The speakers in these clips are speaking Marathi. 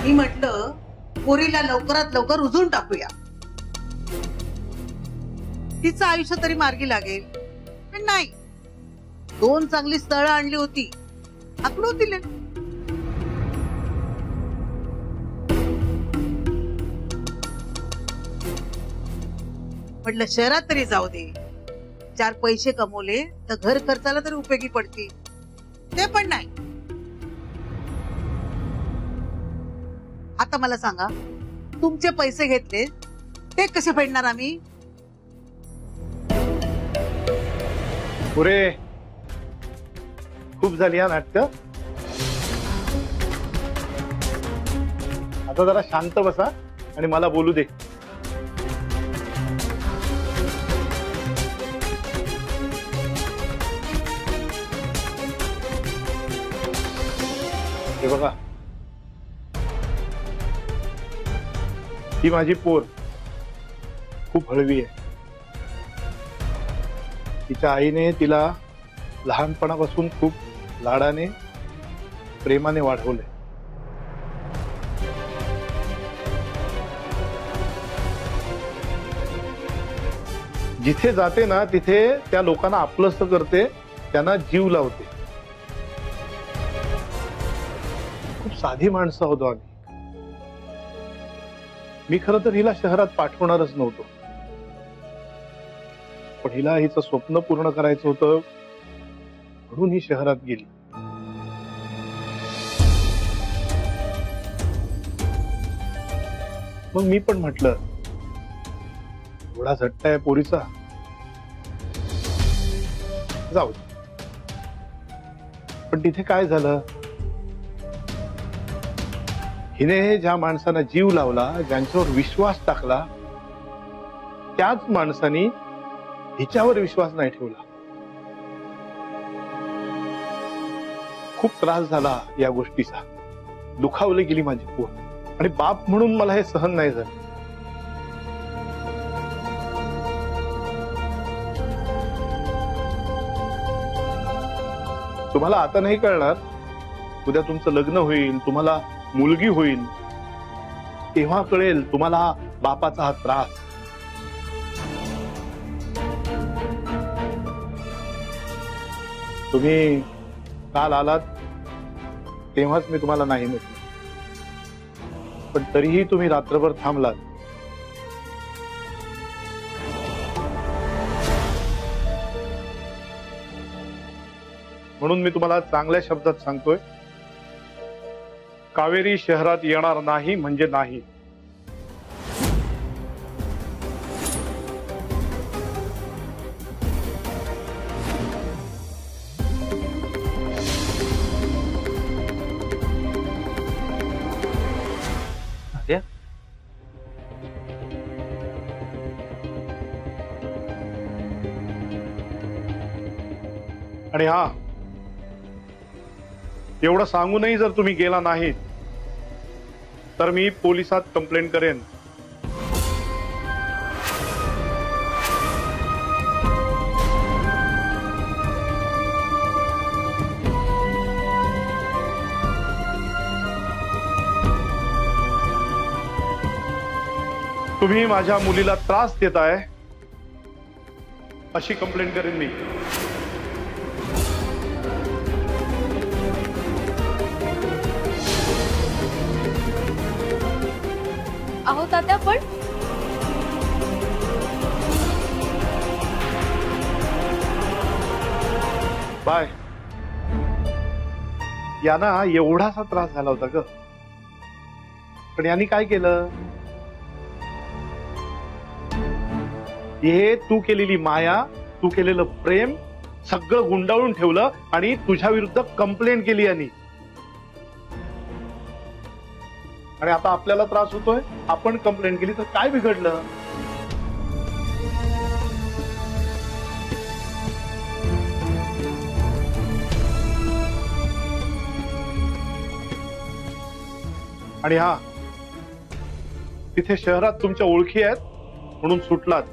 मी म्हटलं पोरीला लवकरात लवकर रुजून टाकूया, तिचं आयुष्य तरी मार्गी लागेल. पण नाही, 2 चांगली स्थळं आणली होती, आकडून दिले. म्हटलं शहरात तरी जाऊ दे, 4 पैसे कमवले तर घर खर्चाला तरी उपयोगी पडतील. ते पण नाही. आता मला सांगा, तुमचे पैसे घेतले ते कसे फेडणार आम्ही? पुरे खूप झाली हा नाटक. आता जरा शांत बसा आणि मला बोलू दे. हे बघा, ही माझी पोर खूप हळवी आहे. तिच्या आईने तिला लहानपणापासून खूप लाडाने प्रेमाने वाढवले. जिथे जाते ना तिथे त्या लोकांना आपलंसं करते, त्यांना जीव लावते. खूप साधी माणसं होतो आम्ही. मी खरं तर हिला शहरात पाठवणारच नव्हतो, पण हिला हिचं स्वप्न पूर्ण करायचं होतं म्हणून ही शहरात गेली. मग मी पण म्हटलं, एवढा झट्ट आहे पोरीचा, जाऊ. पण तिथे काय झालं, हिने ज्या माणसांना जीव लावला, ज्यांच्यावर विश्वास टाकला, त्याच माणसांनी हिच्यावर विश्वास नाही ठेवला. खूप त्रास झाला या गोष्टीचा. दुखावली गेली माझी पोर, आणि बाप म्हणून मला हे सहन नाही झालं. तुम्हाला आता नाही कळणार, उद्या तुमचं लग्न होईल, तुम्हाला मुलगी होईल, तेव्हा कळेल तुम्हाला बापाचा हा त्रास. तुम्ही काल आलात तेव्हाच मी तुम्हाला नाही म्हटलं, पण तरीही तुम्ही रात्रभर थांबलात. म्हणून मी तुम्हाला चांगल्या शब्दात सांगतोय, कावेरी शहरात येणार नाही म्हणजे नाही. आणि हा, एवढं सांगूनही जर तुम्ही गेला नाही तर मी पोलिसात कंप्लेंट करेन. तुम्ही माझ्या मुलीला त्रास देताय अशी कंप्लेंट करेन मी. अहो तात्या, पण बाय. यांना एवढासा त्रास झाला होता ग, पण यांनी काय केलं, हे तू केलेली माया, तू केलेलं प्रेम सगळं गुंडाळून ठेवलं आणि तुझ्या विरुद्ध कंप्लेंट केली यांनी. आणि आता आपल्याला त्रास होतोय, आपण कंप्लेंट केली तर काय बिघडलं. आणि हा, तिथे शहरात तुमच्या ओळखी आहेत म्हणून सुटलात,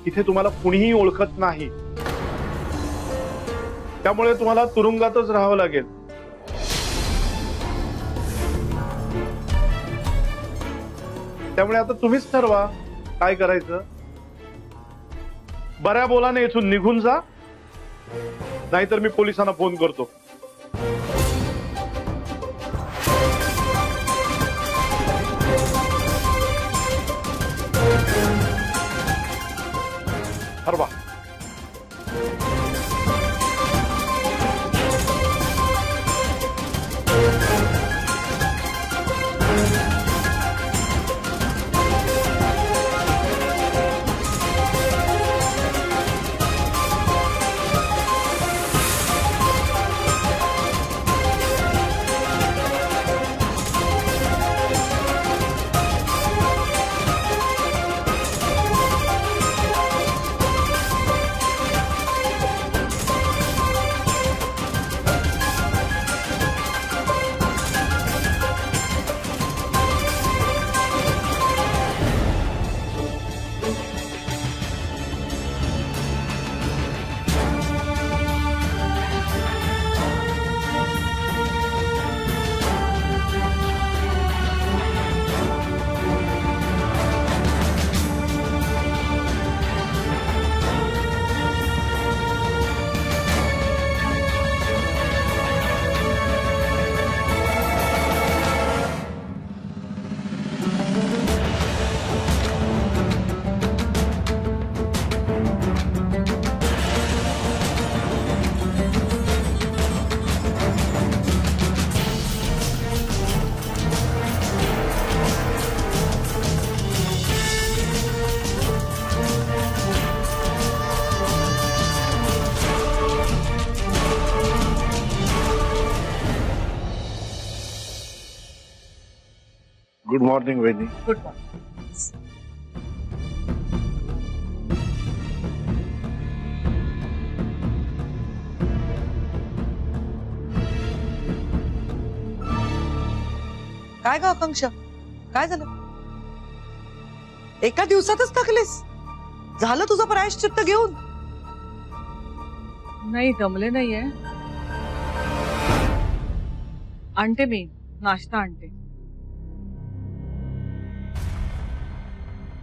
इथे तुम्हाला कुणीही ओळखत नाही, त्यामुळे तुम्हाला तुरुंगातच राहावं लागेल. त्यामुळे आता तुम्हीच ठरवा काय करायचं. बऱ्या बोलाने इथून निघून जा, नाहीतर मी पोलिसांना फोन करतो. ठरवा. गुड मॉर्निंग वहिनी. Good morning. काय ग आकांक्षा, काय झालं? एका दिवसातच थकलीस? झालं तुझं प्रायश्चित्त घेऊन? नाही, दमले नाहीये. आणते मी नाश्ता आणते.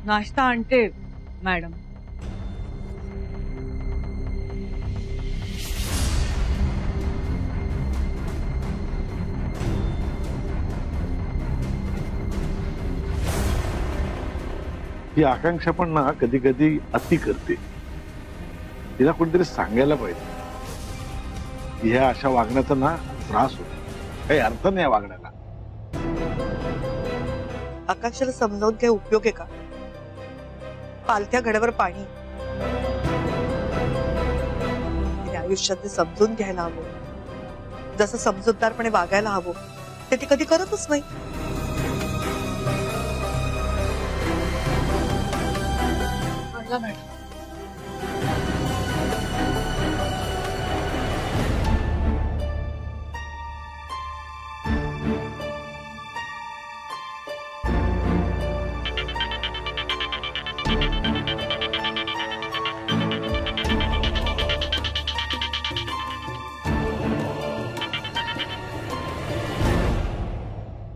नाश्ता आणते मॅडम. ही आकांक्षा पण ना कधी कधी अति करते. तिला कोणतरी सांगायला पाहिजे. ह्या अशा वागण्याचा ना त्रास होतो. काही अर्थ नाही या वागण्याला. आकांक्षाला समजावून काही उपयोग आहे का? पालथ्या घड्यावर पाणी. तिने आयुष्यात ते समजून घ्यायला हवं. जसं समजूतदारपणे वागायला हवं ते ती कधी करतच नाही. मॅडम,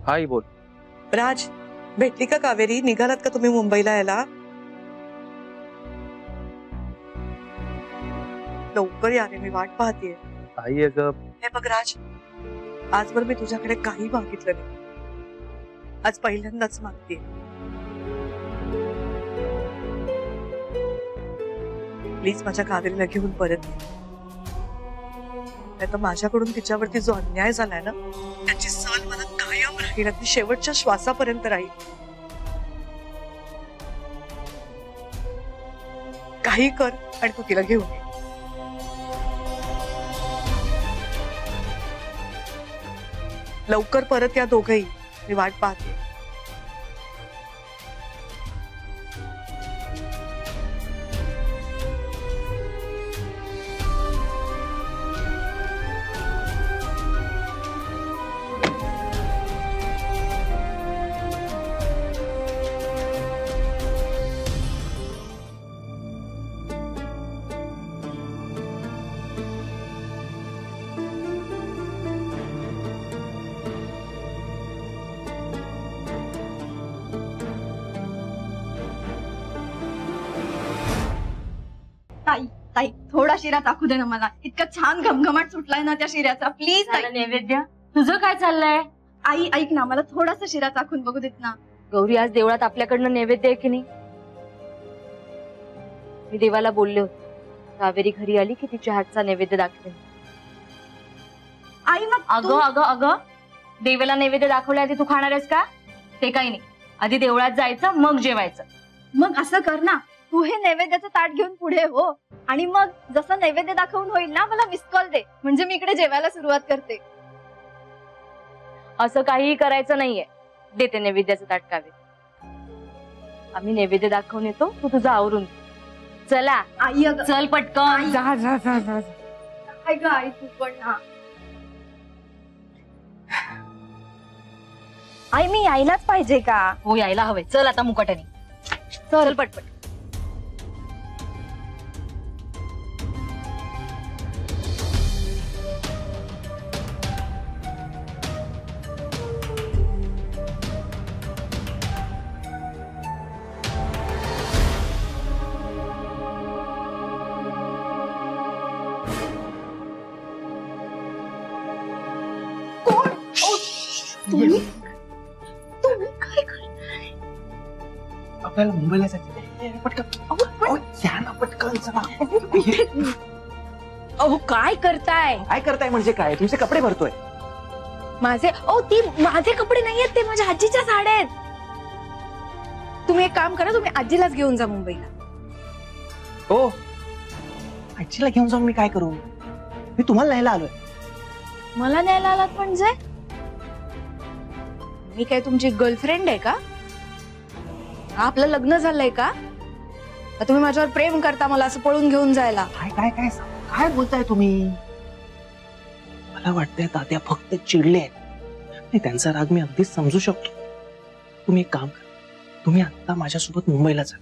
हाय बोल. राज, भेटली का कावेरी? निघालात का तुम्ही मुंबईला यायला? लवकर या रे, मी वाट पाहतीये. आई अगं, हे बघ राज, आजवर मी तुझ्याकडे काही मागितलं नाही. आज पहिल्यांदाच मागतेय. प्लीज माझ्या कावेरीला घेऊन परत ये. नाहीतर माझ्याकडून तिच्यावरती जो अन्याय झालाय ना, त्याची सल मला कायम राहील. ती शेवटच्या श्वासापर्यंत राहील. काही कर आणि तू तिला घेऊन ये. लवकर परत या दोघंही, मी वाट पाहते. थोडा शिरा टाकू दे ना मला. इतका छान घमघमाट सुटलाय ना त्या शिऱ्याचा. प्लीज नैवेद्य तुझं काय चाललंय? आई ऐक ना, मला थोडासा शिरा टाकून बघू देत ना. गौरी आज देवळात आपल्याकडनं नैवेद्य आहे की नाही? मी देवाला बोलले होते कावेरी घरी आली की तिच्या हातचा नैवेद्य दाखवेन. आई मग अगं अगं अगं देवाला नैवेद्य दाखवल्या आधी तू खाणार आहेस का? ते काही नाही, आधी देवळात जायचं मग जेवायचं. मग असं कर ना, तू हे नैवेद्याचं ताट घेऊन पुढे हो आणि मग जसं नैवेद्य दाखवून होईल ना मला मिस कॉल दे, म्हणजे मी इकडे जेवायला सुरुवात करते. असं काहीही करायचं नाहीये. देते नैवेद्याचं ताट कावेरी. आम्ही नैवेद्य दाखवून येतो, तू तुझं आवरून घे. चला आई अगं चल पटकन. जा जा जा जा. काय ग आई तू पण ना. आई मी यायलाच पाहिजे का? हो यायला हवंय. चल आता मुकाट्याने चल पटपट. तुम्ही काय करताय? आपल्याला मुंबईला जायचं. पटकन या ना पटकन चला. अहो काय करताय? काय करताय म्हणजे काय? तुमचे कपडे भरतोय. माझे ती माझे कपडे नाहीयेत, ते माझ्या आजीच्या साड्या आहेत. तुम्ही एक काम करा, तुम्ही आजीलाच घेऊन जा मुंबईला. हो आजीला घेऊन जाऊन मी काय करू? मी तुम्हाला न्यायला आलोय. मला न्यायला आलात म्हणजे? मी काय तुमची गर्लफ्रेंड आहे का? आपलं लग्न झालंय का? तुम्ही माझ्यावर प्रेम करता मला असं पळून घेऊन जायला? काय काय काय काय बोलताय तुम्ही? मला वाटतंय तात्या फक्त चिडले आहेत. त्यांचा राग मी अगदीच समजू शकतो. तुम्ही एक काम करा, तुम्ही आता माझ्यासोबत मुंबईला जा.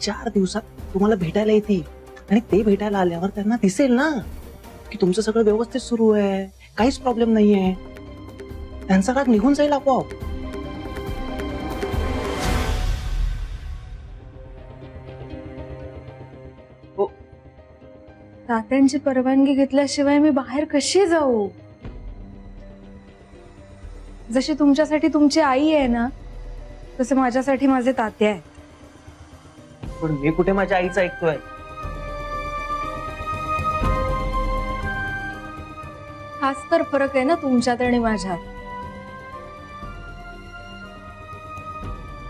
4 दिवसात तुम्हाला भेटायला येतील आणि ते भेटायला आल्यावर त्यांना दिसेल ना की तुमचं सगळं व्यवस्थित सुरू आहे, काहीच प्रॉब्लेम नाहीये. त्यांचा राग निघून जाईल आपोआप. तात्यांची परवानगी घेतल्याशिवाय मी बाहेर कशी जाऊ? जशी तुमच्यासाठी तुमची आई आहे ना, तसे माझ्यासाठी माझे तात्या आहेत. पण मी कुठे माझ्या आईचं ऐकतोय? हाच तर फरक आहे ना तुमच्यात आणि माझ्यात.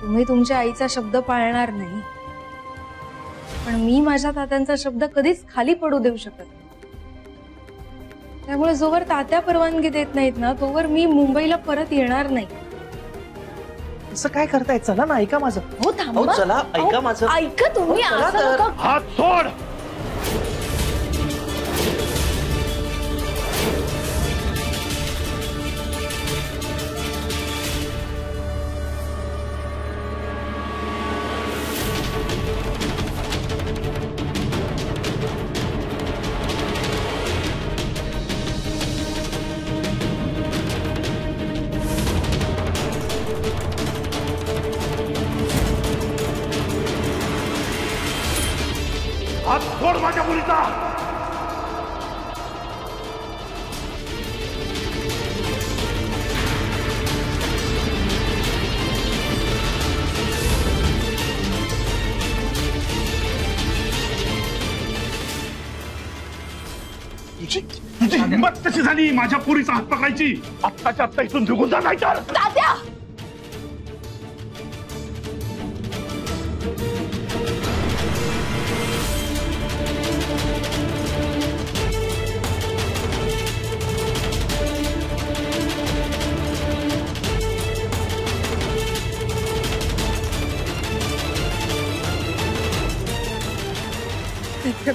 तुम्ही तुमच्या आईचा शब्द पाळणार नाही, पण मी माझ्या तात्यांचा शब्द कधीच खाली पडू देऊ शकत नाही. त्यामुळे जोवर तात्या परवानगी देत नाहीत ना, तोवर मी मुंबईला परत येणार नाही. असं काय करताय? चला ना, ऐका माझं. हो थांबा. चला ऐका माझं. ऐका तुम्ही. चला असं तर. नका. हात सोड. हात सोड माझ्या मुलीचा. तुझी हिंमत कशी झाली माझ्या पोरीचा हात पकडायची? आत्ताच्या आत्ता इथून निघून जा, नाही तर. तात्या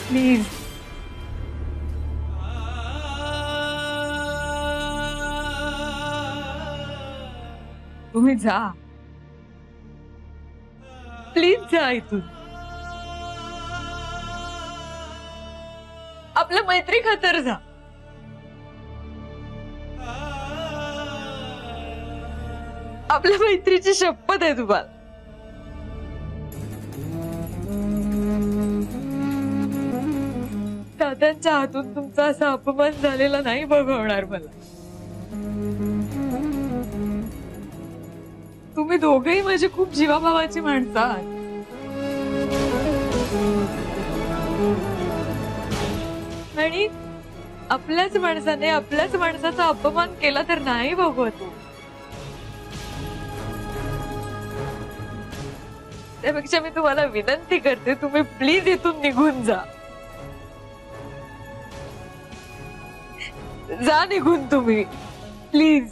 प्लीज. तुम्ही जा, प्लीज जा इथून. आपल्या मैत्री खातर जा. आपल्या मैत्रीची शपथ आहे तुम्हाला. तात्यांच्या हातून तुमचा असा अपमान झालेला नाही बघवणार मला. तुम्ही दोघेही माझी खूप जीवाभावाची माणसं आहात. आणि आपल्याच माणसाने आपल्याच माणसाचा अपमान केला तर नाही बघवतो. त्यापेक्षा मी तुम्हाला विनंती करते, तुम्ही प्लीज इथून निघून जा. जा निघून तुम्ही प्लीज.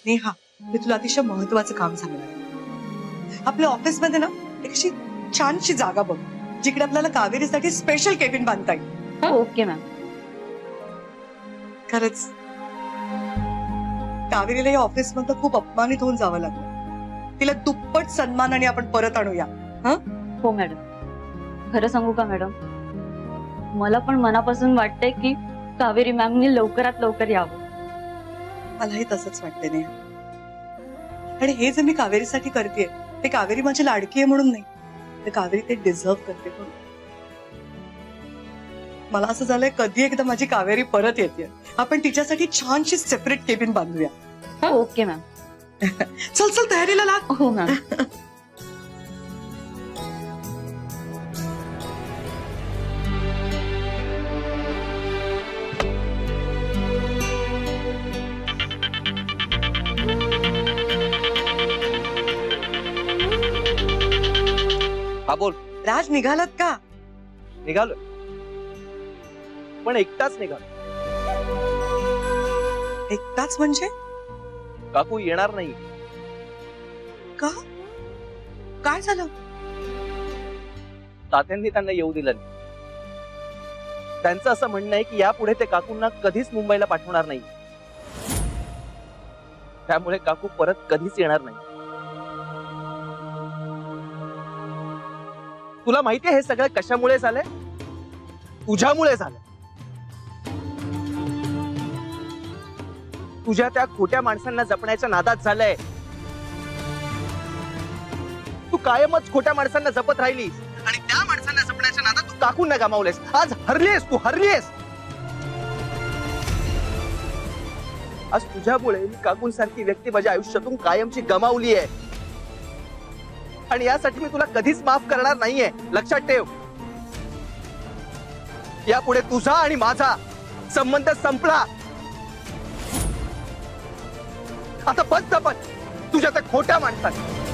नेहा, मी तुला अतिशय महत्वाचं काम सांगणार आहे. आपल्या ऑफिसमध्ये ना एक अशी छानशी जागा बघ, जिकडे आपल्याला कावेरीसाठी स्पेशल केबिन बांधता येईल. Okay ma'am. खरंच कावेरीला या ऑफिस मधलं खूप अपमानित होऊन जावं लागलं. तिला दुप्पट सन्मानाने आपण परत आणूया. हो मॅडम. खरं सांगू का मॅडम, मला पण मनापासून वाटतंय की कावेरी मॅमनी लवकरात लवकर यावं. मलाही तसंच वाटतंय नेहा. आणि हे जे मी कावेरीसाठी करते ते कावेरी माझी लाडकी आहे म्हणून नाही, तर कावेरी ते डिझर्व करते म्हणून. मला असं झालंय कधी एकदा माझी कावेरी परत येते, आपण तिच्यासाठी छानशी सेपरेट केबिन बांधूया. Okay ma'am. चल चल तयारीला लाग. हो मॅम. हा बोल. राज, निघालात का? निघालोय, पण एकटाच निघालो. एकटाच म्हणजे? काकू येणार नाही. का? काय झालं? तात्यांनी त्यांना येऊ दिलं नाही. त्यांचं असं म्हणणं आहे की यापुढे ते काकूंना कधीच मुंबईला पाठवणार नाही. त्यामुळे काकू परत कधीच येणार नाही. तुला माहितीये हे सगळं कशामुळे झालंय? तुझ्यामुळे झालं. तुझ्या त्या खोट्या माणसांना जपण्याच्या नादात झालंय. तू कायमच खोट्या माणसांना जपत राहिलीस आणि त्या माणसांना जपण्याच्या नादात तू काकूंना गमावलेस. आज हरलीस, तू हरलीस. आज तुझ्यामुळे मी काकूंसारखी व्यक्ती माझ्या आयुष्यातून कायमची गमावली आहे. आणि यासाठी मी तुला कधीच माफ करणार नाहीये, लक्षात ठेव. यापुढे तुझा आणि माझा संबंध संपला. आता बस जपत तुझ्या त्या खोट्या माणसाने.